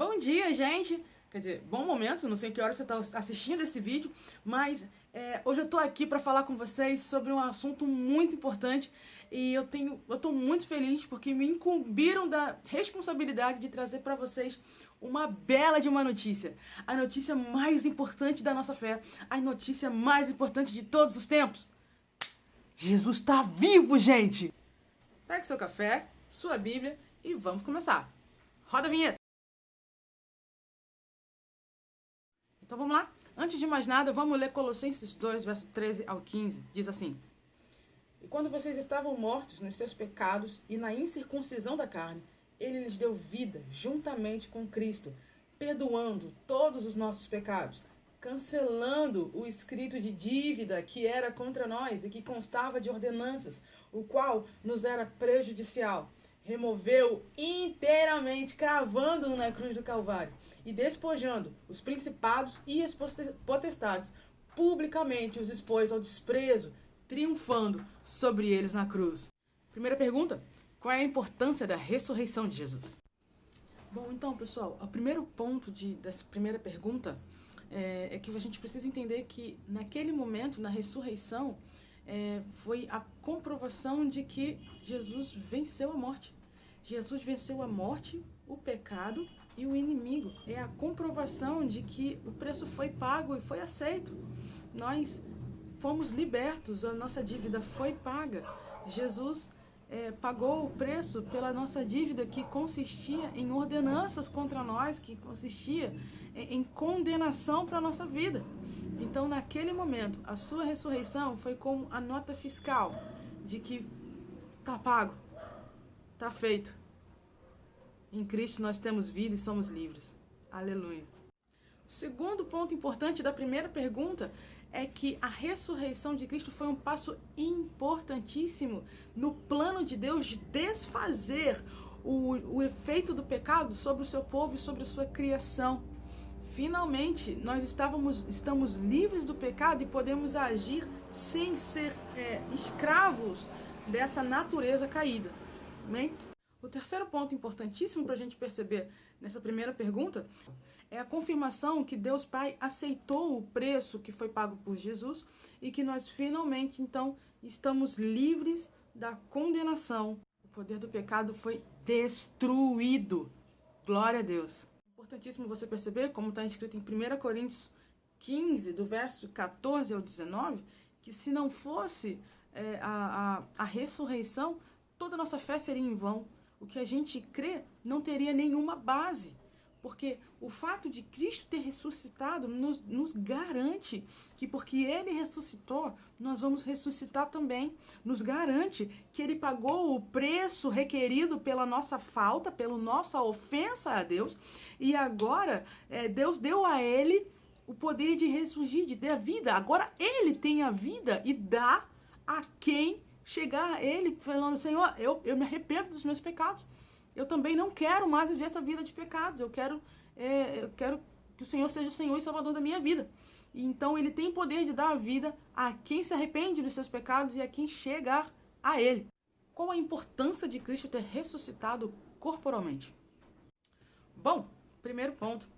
Bom dia, gente! Quer dizer, bom momento, não sei que hora você está assistindo esse vídeo, mas hoje eu tô aqui para falar com vocês sobre um assunto muito importante e eu tô muito feliz porque me incumbiram da responsabilidade de trazer para vocês uma bela de uma notícia. A notícia mais importante da nossa fé, a notícia mais importante de todos os tempos. Jesus está vivo, gente! Pegue seu café, sua Bíblia e vamos começar. Roda a vinheta! Então vamos lá? Antes de mais nada, vamos ler Colossenses 2, verso 13 ao 15. Diz assim: E quando vocês estavam mortos nos seus pecados e na incircuncisão da carne, ele lhes deu vida juntamente com Cristo, perdoando todos os nossos pecados, cancelando o escrito de dívida que era contra nós e que constava de ordenanças, o qual nos era prejudicial. Removeu inteiramente, cravando-o na cruz do Calvário e despojando os principados e as potestades, publicamente os expôs ao desprezo, triunfando sobre eles na cruz. Primeira pergunta: qual é a importância da ressurreição de Jesus? Bom, então, pessoal, o primeiro ponto dessa primeira pergunta é que a gente precisa entender que naquele momento, na ressurreição, foi a comprovação de que Jesus venceu a morte. Jesus venceu a morte, o pecado e o inimigo. É a comprovação de que o preço foi pago e foi aceito. Nós fomos libertos, a nossa dívida foi paga. Jesus pagou o preço pela nossa dívida, que consistia em ordenanças contra nós, que consistia em condenação para a nossa vida. Então, naquele momento, a sua ressurreição foi como a nota fiscal de que está pago, está feito. Em Cristo nós temos vida e somos livres. Aleluia. O segundo ponto importante da primeira pergunta é que a ressurreição de Cristo foi um passo importantíssimo no plano de Deus de desfazer o efeito do pecado sobre o seu povo e sobre a sua criação. Finalmente, nós estamos livres do pecado e podemos agir sem ser escravos dessa natureza caída. Amém? O terceiro ponto importantíssimo para a gente perceber nessa primeira pergunta é a confirmação que Deus Pai aceitou o preço que foi pago por Jesus e que nós finalmente, então, estamos livres da condenação. O poder do pecado foi destruído. Glória a Deus. Importantíssimo você perceber, como está escrito em 1 Coríntios 15, do verso 14 ao 19, que se não fosse a ressurreição, toda a nossa fé seria em vão. O que a gente crê não teria nenhuma base, porque o fato de Cristo ter ressuscitado nos garante que porque Ele ressuscitou, nós vamos ressuscitar também. Nos garante que Ele pagou o preço requerido pela nossa falta, pela nossa ofensa a Deus, e agora Deus deu a Ele o poder de ressurgir, de ter a vida. Agora Ele tem a vida e dá a quem chegar a Ele falando: Senhor, eu me arrependo dos meus pecados. Eu também não quero mais viver essa vida de pecados. Eu quero que o Senhor seja o Senhor e Salvador da minha vida. E então Ele tem poder de dar a vida a quem se arrepende dos seus pecados e a quem chegar a Ele. Qual a importância de Cristo ter ressuscitado corporalmente? Bom, primeiro ponto.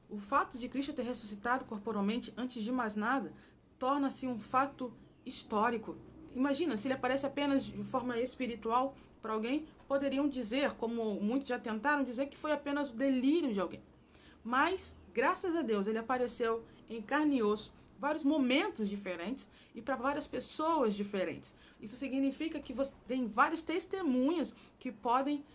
O fato de Cristo ter ressuscitado corporalmente, antes de mais nada, torna-se um fato histórico. Imagina, se ele aparece apenas de forma espiritual para alguém, poderiam dizer, como muitos já tentaram dizer, que foi apenas o delírio de alguém. Mas, graças a Deus, ele apareceu em carne e osso, vários momentos diferentes e para várias pessoas diferentes. Isso significa que você tem várias testemunhas que podem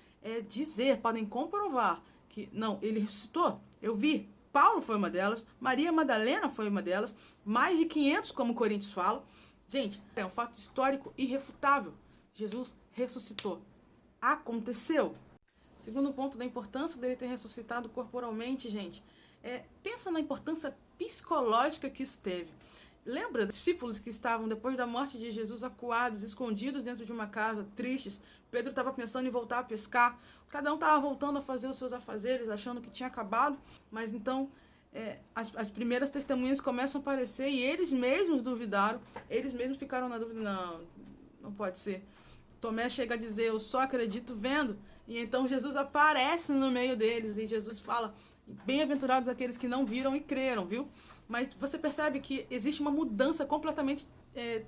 dizer, podem comprovar que, não, ele ressuscitou. Eu vi, Paulo foi uma delas, Maria Madalena foi uma delas, mais de 500, como Coríntios fala. Gente, é um fato histórico irrefutável. Jesus ressuscitou. Aconteceu. Segundo ponto da importância dele ter ressuscitado corporalmente, gente, pensa na importância psicológica que isso teve. Lembra dos discípulos que estavam, depois da morte de Jesus, acuados, escondidos dentro de uma casa, tristes? Pedro estava pensando em voltar a pescar. Cada um estava voltando a fazer os seus afazeres, achando que tinha acabado. Mas então as primeiras testemunhas começam a aparecer e eles mesmos duvidaram. Eles mesmos ficaram na dúvida: não pode ser. Tomé chega a dizer: eu só acredito vendo. E então Jesus aparece no meio deles e Jesus fala: Bem-aventurados aqueles que não viram e creram, viu? Mas você percebe que existe uma mudança completamente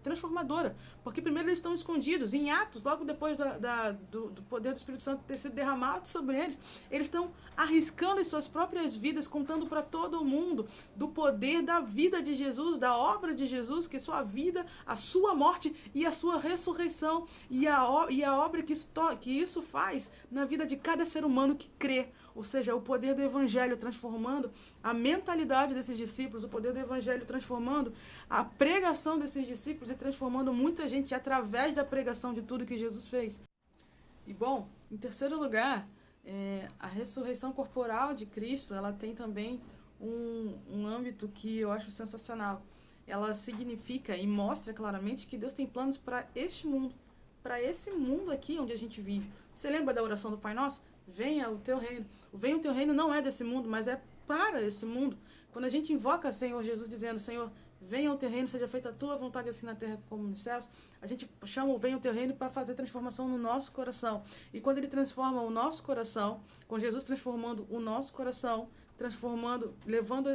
transformadora. Porque primeiro eles estão escondidos. Em Atos, logo depois do poder do Espírito Santo ter sido derramado sobre eles estão arriscando as suas próprias vidas, contando para todo mundo do poder da vida de Jesus, da obra de Jesus, que sua vida, a sua morte e a sua ressurreição e a obra que isso faz na vida de cada ser humano que crê. Ou seja, o poder do evangelho transformando a mentalidade desses discípulos, o poder do evangelho transformando a pregação desses discípulos e transformando muita gente através da pregação de tudo que Jesus fez. E bom, em terceiro lugar, a ressurreição corporal de Cristo, ela tem também um âmbito que eu acho sensacional. Ela significa e mostra claramente que Deus tem planos para este mundo, para esse mundo aqui onde a gente vive. Você lembra da oração do Pai Nosso? Venha o teu reino. O venha o teu reino não é desse mundo, mas é para esse mundo. Quando a gente invoca Senhor Jesus dizendo, Senhor, venha o teu reino, seja feita a tua vontade assim na terra como nos céus, a gente chama o venha o teu reino para fazer transformação no nosso coração. E quando ele transforma o nosso coração, com Jesus transformando o nosso coração, levando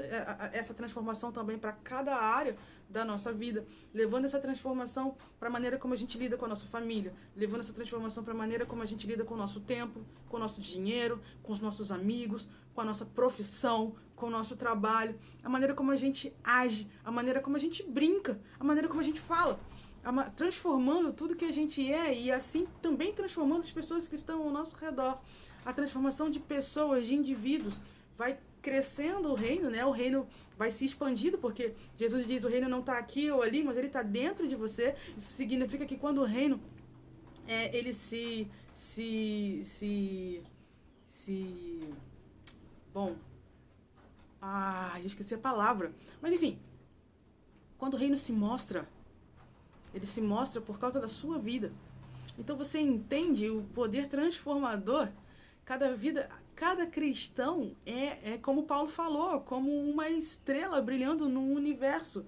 essa transformação também para cada área da nossa vida, levando essa transformação para a maneira como a gente lida com a nossa família, levando essa transformação para a maneira como a gente lida com o nosso tempo, com o nosso dinheiro, com os nossos amigos, com a nossa profissão, com o nosso trabalho, a maneira como a gente age, a maneira como a gente brinca, a maneira como a gente fala, transformando tudo que a gente é e assim também transformando as pessoas que estão ao nosso redor. A transformação de pessoas, de indivíduos, vai crescendo o reino, né? O reino vai se expandindo, porque Jesus diz, o reino não está aqui ou ali, mas ele está dentro de você. Isso significa que quando o reino ele bom, eu esqueci a palavra, mas enfim, quando o reino se mostra, ele se mostra por causa da sua vida. Então você entende o poder transformador. Cada cristão é como Paulo falou, como uma estrela brilhando no universo.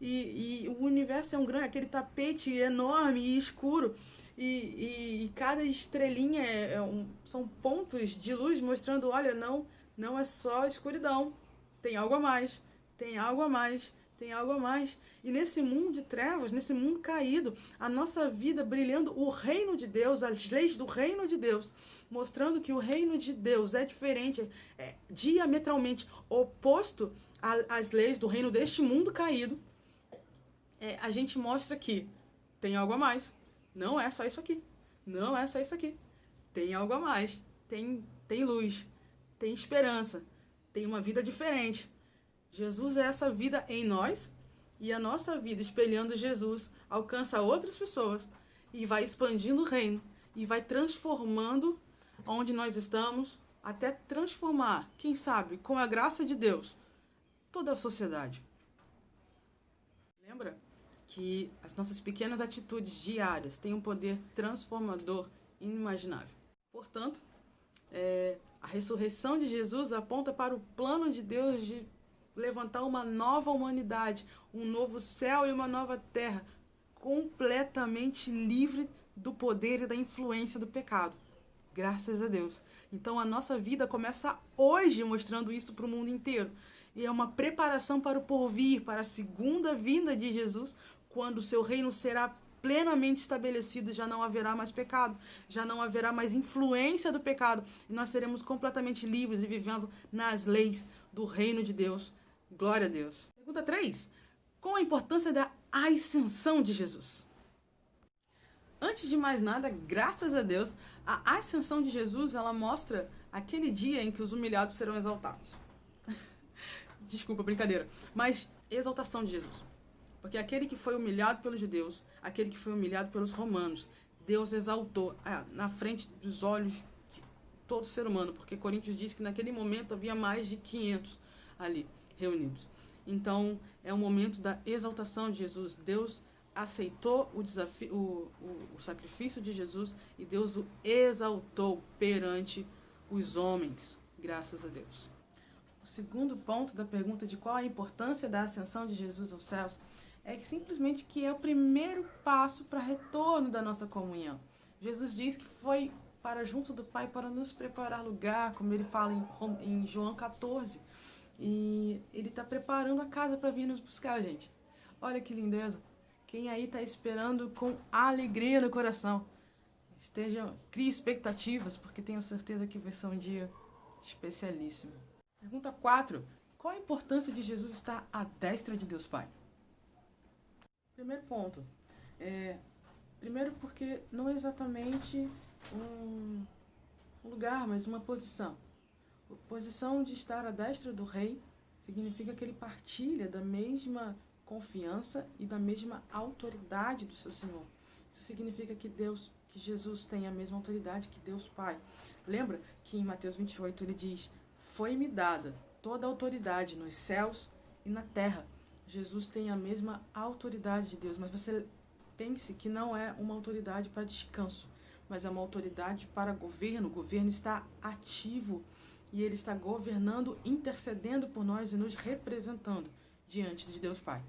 E o universo é aquele tapete enorme e escuro. E cada estrelinha são pontos de luz mostrando, olha, não é só escuridão. Tem algo a mais, tem algo a mais, tem algo a mais. E nesse mundo de trevas, nesse mundo caído, a nossa vida brilhando o reino de Deus, as leis do reino de Deus, mostrando que o reino de Deus é diferente, é diametralmente oposto às leis do reino deste mundo caído. A gente mostra que tem algo a mais. Não é só isso aqui. Não é só isso aqui. Tem algo a mais. Tem luz. Tem esperança. Tem uma vida diferente. Jesus é essa vida em nós, e a nossa vida espelhando Jesus alcança outras pessoas e vai expandindo o reino e vai transformando onde nós estamos, até transformar, quem sabe, com a graça de Deus, toda a sociedade. Lembra que as nossas pequenas atitudes diárias têm um poder transformador inimaginável. Portanto, a ressurreição de Jesus aponta para o plano de Deus de levantar uma nova humanidade, um novo céu e uma nova terra, completamente livre do poder e da influência do pecado. Graças a Deus. Então a nossa vida começa hoje mostrando isso para o mundo inteiro. E é uma preparação para o porvir, para a segunda vinda de Jesus, quando o seu reino será plenamente estabelecido, já não haverá mais pecado, já não haverá mais influência do pecado, e nós seremos completamente livres e vivendo nas leis do reino de Deus. Glória a Deus. Pergunta 3. Qual a importância da ascensão de Jesus? Antes de mais nada, graças a Deus, a ascensão de Jesus, ela mostra aquele dia em que os humilhados serão exaltados. Desculpa, brincadeira. Mas exaltação de Jesus. Porque aquele que foi humilhado pelos judeus, aquele que foi humilhado pelos romanos, Deus exaltou na frente dos olhos de todo ser humano. Porque Coríntios diz que naquele momento havia mais de 500 ali reunidos. Então, é o momento da exaltação de Jesus. Deus aceitou o desafio, o sacrifício de Jesus, e Deus o exaltou perante os homens. Graças a Deus. O segundo ponto da pergunta de qual a importância da ascensão de Jesus aos céus é que simplesmente que é o primeiro passo para retorno da nossa comunhão. Jesus diz que foi para junto do Pai para nos preparar lugar, como ele fala em João 14. E ele está preparando a casa para vir nos buscar, gente. Olha que lindeza. Quem aí está esperando com alegria no coração, crie expectativas, porque tenho certeza que vai ser um dia especialíssimo. Pergunta 4. Qual a importância de Jesus estar à destra de Deus Pai? Primeiro ponto. Primeiro porque não é exatamente um lugar, mas uma posição. A posição de estar à destra do rei significa que ele partilha da mesma confiança e da mesma autoridade do seu Senhor. Isso significa que Jesus tem a mesma autoridade que Deus Pai. Lembra que em Mateus 28 ele diz: foi-me dada toda a autoridade nos céus e na terra. Jesus tem a mesma autoridade de Deus, mas você pense que não é uma autoridade para descanso, mas é uma autoridade para governo. O governo está ativo e ele está governando, intercedendo por nós e nos representando diante de Deus Pai.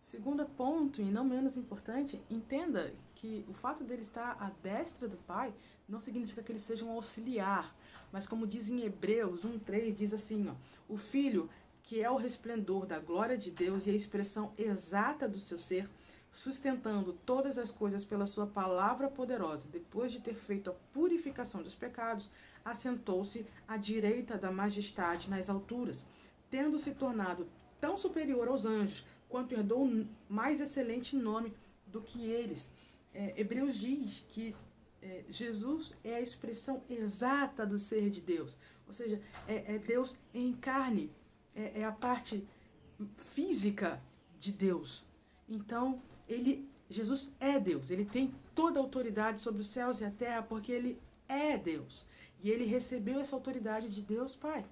Segundo ponto, e não menos importante, entenda que o fato dele estar à destra do Pai não significa que ele seja um auxiliar, mas como diz em Hebreus 1:3, diz assim, o Filho, que é o resplendor da glória de Deus e a expressão exata do seu ser, sustentando todas as coisas pela sua palavra poderosa, depois de ter feito a purificação dos pecados, assentou-se à direita da majestade nas alturas, tendo se tornado tão superior aos anjos, quanto herdou um mais excelente nome do que eles. Hebreus diz que Jesus é a expressão exata do ser de Deus, ou seja, é Deus em carne, é a parte física de Deus. Então, Jesus é Deus, ele tem toda a autoridade sobre os céus e a terra, porque ele é Deus. E ele recebeu essa autoridade de Deus Pai.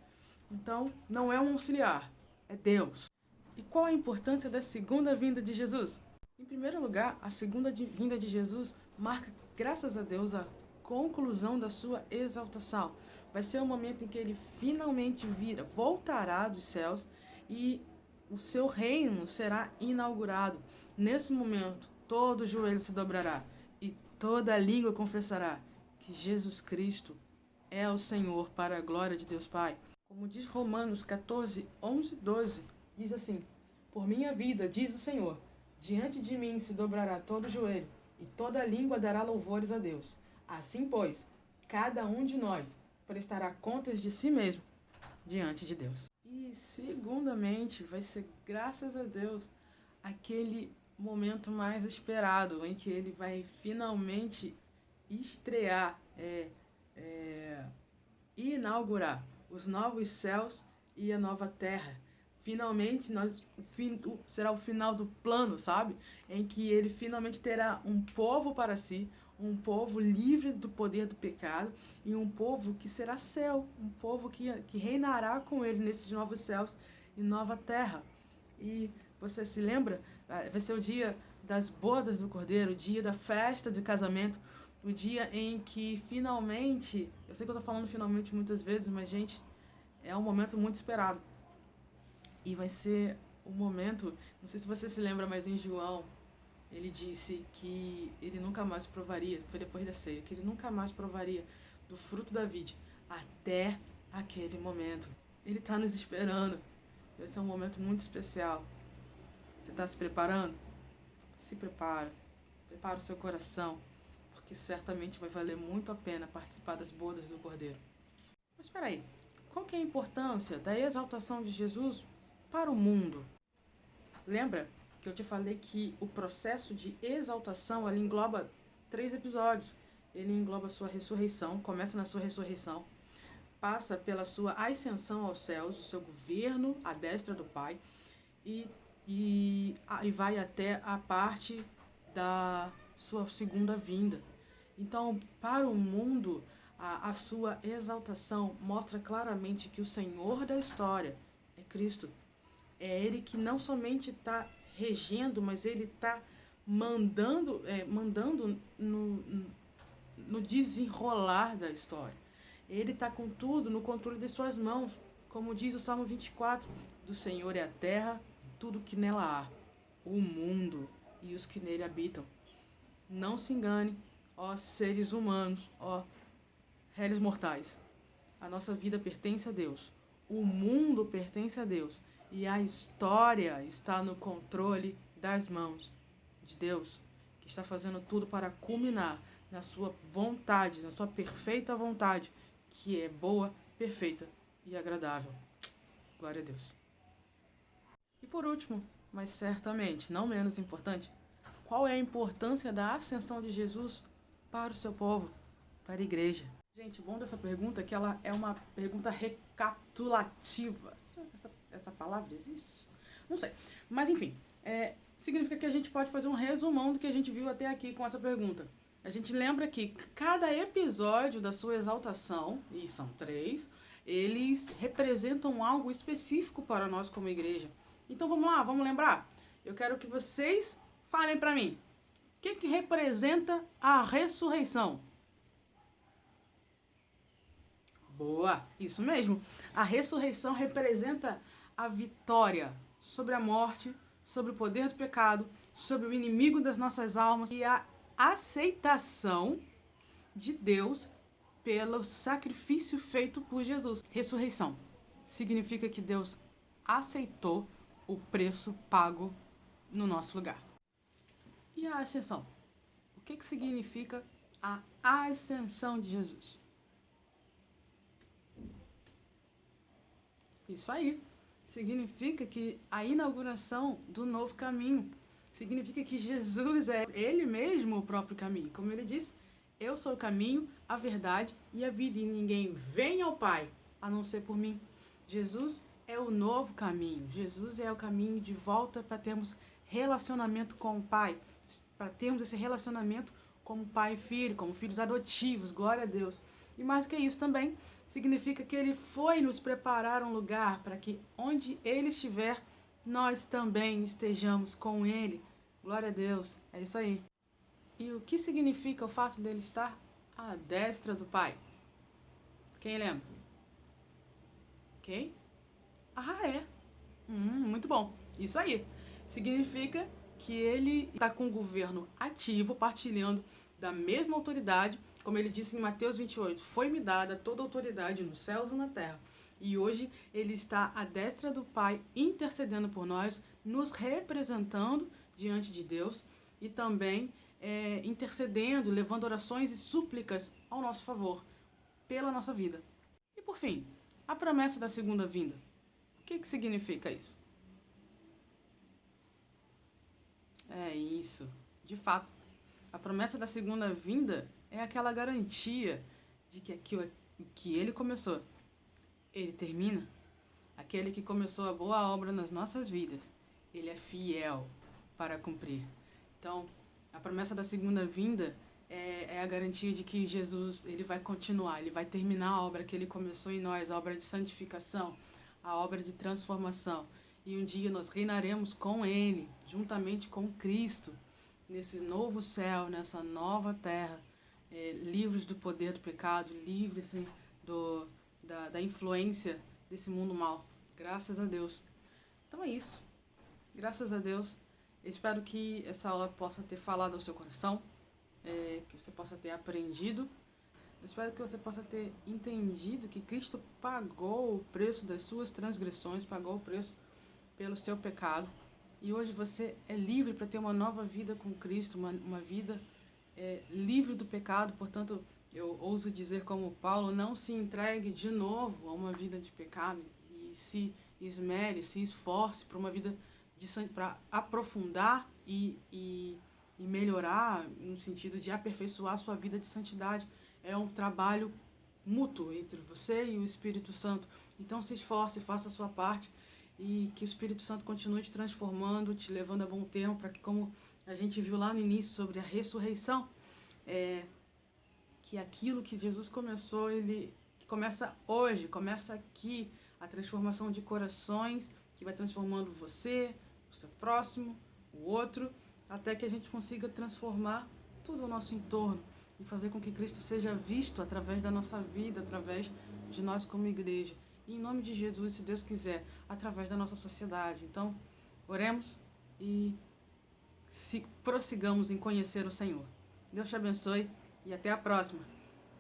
Então, não é um auxiliar, é Deus. E qual a importância da segunda vinda de Jesus? Em primeiro lugar, a segunda vinda de Jesus marca, graças a Deus, a conclusão da sua exaltação. Vai ser o momento em que ele finalmente voltará dos céus e o seu reino será inaugurado. Nesse momento, todo joelho se dobrará e toda língua confessará que Jesus Cristo é o Senhor, para a glória de Deus Pai. Como diz Romanos 14, 11, 12, diz assim: por minha vida, diz o Senhor, diante de mim se dobrará todo joelho e toda língua dará louvores a Deus. Assim, pois, cada um de nós prestará contas de si mesmo diante de Deus. E, segundamente, vai ser, graças a Deus, aquele momento mais esperado, em que ele vai finalmente estrear, inaugurar os novos céus e a nova terra. Finalmente, será o final do plano, sabe? Em que ele finalmente terá um povo para si, um povo livre do poder do pecado e um povo que será céu, um povo que reinará com ele nesses novos céus e nova terra. E você se lembra? Vai ser o dia das bodas do Cordeiro, o dia da festa de casamento, o dia em que finalmente, eu sei que eu tô falando finalmente muitas vezes, mas gente, é um momento muito esperado. E vai ser um momento, não sei se você se lembra, mas em João, ele disse que ele nunca mais provaria, foi depois da ceia, que ele nunca mais provaria do fruto da vide, até aquele momento. Ele está nos esperando. Vai ser um momento muito especial. Você está se preparando? Se prepara. Prepara o seu coração, porque certamente vai valer muito a pena participar das bodas do Cordeiro. Mas espera aí, qual que é a importância da exaltação de Jesus para o mundo? Lembra que eu te falei que o processo de exaltação ele engloba 3 episódios. Ele engloba a sua ressurreição, começa na sua ressurreição, passa pela sua ascensão aos céus, o seu governo à destra do Pai, e vai até a parte da sua segunda vinda. Então, para o mundo, a sua exaltação mostra claramente que o Senhor da história é Cristo. É Ele que não somente está regendo, mas Ele está mandando no desenrolar da história. Ele está com tudo no controle de suas mãos. Como diz o Salmo 24, do Senhor é a terra e tudo que nela há, o mundo e os que nele habitam. Não se engane, ó seres humanos, ó réis mortais. A nossa vida pertence a Deus. O mundo pertence a Deus. E a história está no controle das mãos de Deus, que está fazendo tudo para culminar na sua vontade, na sua perfeita vontade, que é boa, perfeita e agradável. Glória a Deus. E por último, mas certamente não menos importante, qual é a importância da ascensão de Jesus para o seu povo, para a igreja? Gente, o bom dessa pergunta é que ela é uma pergunta recapitulativa. Essa palavra existe? Não sei. Mas enfim, significa que a gente pode fazer um resumão do que a gente viu até aqui com essa pergunta. A gente lembra que cada episódio da sua exaltação, e são 3, eles representam algo específico para nós como igreja. Então vamos lá, vamos lembrar? Eu quero que vocês falem para mim. O que representa a ressurreição? Boa, isso mesmo. A ressurreição representa a vitória sobre a morte, sobre o poder do pecado, sobre o inimigo das nossas almas e a aceitação de Deus pelo sacrifício feito por Jesus. Ressurreição significa que Deus aceitou o preço pago no nosso lugar. E a ascensão? O que significa a ascensão de Jesus? Isso aí. Significa que a inauguração do novo caminho. Significa que Jesus é Ele mesmo o próprio caminho. Como Ele disse, eu sou o caminho, a verdade e a vida. E ninguém vem ao Pai a não ser por mim. Jesus é o novo caminho. Jesus é o caminho de volta para termos relacionamento com o Pai. Para termos esse relacionamento como pai e filho, como filhos adotivos. Glória a Deus. E mais do que isso também, significa que Ele foi nos preparar um lugar para que onde Ele estiver, nós também estejamos com Ele. Glória a Deus. É isso aí. E o que significa o fato dele estar à destra do Pai? Quem lembra? Quem? Ah, é. Muito bom. Isso aí. Significa que Ele está com o governo ativo, partilhando da mesma autoridade. Como Ele disse em Mateus 28, foi-me dada toda a autoridade nos céus e na terra. E hoje Ele está à destra do Pai, intercedendo por nós, nos representando diante de Deus e também intercedendo, levando orações e súplicas ao nosso favor, pela nossa vida. E por fim, a promessa da segunda vinda. O que significa isso? É isso. De fato, a promessa da segunda vinda é aquela garantia de que aquilo que Ele começou, Ele termina. Aquele que começou a boa obra nas nossas vidas, Ele é fiel para cumprir. Então, a promessa da segunda vinda é a garantia de que Jesus Ele vai continuar, Ele vai terminar a obra que Ele começou em nós, a obra de santificação, a obra de transformação. E um dia nós reinaremos com Ele, juntamente com Cristo, nesse novo céu, nessa nova terra, livres do poder do pecado, livres da influência desse mundo mal. Graças a Deus. Então é isso. Graças a Deus. Eu espero que essa aula possa ter falado ao seu coração, que você possa ter aprendido. Eu espero que você possa ter entendido que Cristo pagou o preço das suas transgressões, pagou o preço pelo seu pecado. E hoje você é livre para ter uma nova vida com Cristo, uma vida livre do pecado. Portanto, eu ouso dizer como Paulo, não se entregue de novo a uma vida de pecado e se esmere, se esforce para uma vida para aprofundar e melhorar no sentido de aperfeiçoar a sua vida de santidade. É um trabalho mútuo entre você e o Espírito Santo. Então se esforce, faça a sua parte e que o Espírito Santo continue te transformando, te levando a bom termo, para que, como a gente viu lá no início sobre a ressurreição, que aquilo que Jesus começou, Ele que começa hoje, começa aqui, a transformação de corações, que vai transformando você, o seu próximo, o outro, até que a gente consiga transformar tudo ao nosso entorno e fazer com que Cristo seja visto através da nossa vida, através de nós como igreja. E em nome de Jesus, se Deus quiser, através da nossa sociedade. Então, oremos e prossigamos em conhecer o Senhor. Deus te abençoe e até a próxima.